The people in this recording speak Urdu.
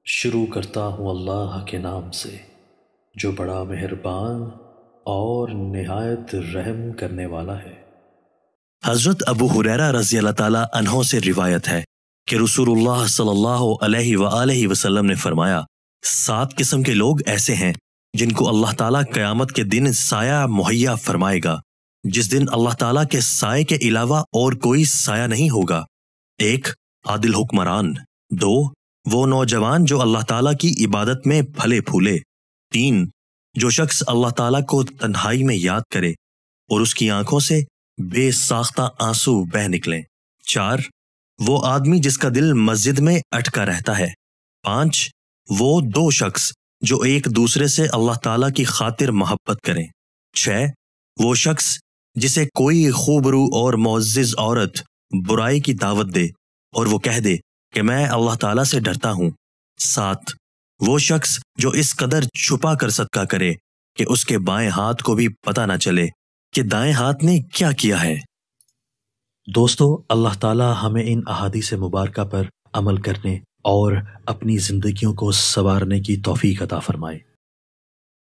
شروع کرتا ہوں اللہ کے نام سے جو بڑا مہربان اور نہایت رحم کرنے والا ہے۔ حضرت ابو ہریرہ رضی اللہ تعالیٰ عنہ سے روایت ہے کہ رسول اللہ صلی اللہ علیہ وآلہ وسلم نے فرمایا، 7 قسم کے لوگ ایسے ہیں جن کو اللہ تعالیٰ قیامت کے دن سایہ مہیا فرمائے گا، جس دن اللہ تعالیٰ کے سائے کے علاوہ اور کوئی سایہ نہیں ہوگا۔ 1 عادل حکمران، 2 وہ نوجوان جو اللہ تعالیٰ کی عبادت میں پھلے پھولے، 3 جو شخص اللہ تعالیٰ کو تنہائی میں یاد کرے اور اس کی آنکھوں سے بے ساختہ آنسو بہہ نکلیں، 4 وہ آدمی جس کا دل مسجد میں اٹکا رہتا ہے، 5 وہ 2 شخص جو ایک دوسرے سے اللہ تعالیٰ کی خاطر محبت کریں، 6 وہ شخص جسے کوئی خوبرو اور معزز عورت برائی کی دعوت دے اور وہ کہہ دے کہ میں اللہ تعالیٰ سے ڈرتا ہوں، 7 وہ شخص جو اس قدر چھپا کر صدقہ کرے کہ اس کے بائیں ہاتھ کو بھی پتہ نہ چلے کہ دائیں ہاتھ نے کیا کیا ہے۔ دوستو، اللہ تعالی ہمیں ان احادیث مبارکہ پر عمل کرنے اور اپنی زندگیوں کو سنوارنے کی توفیق عطا فرمائے۔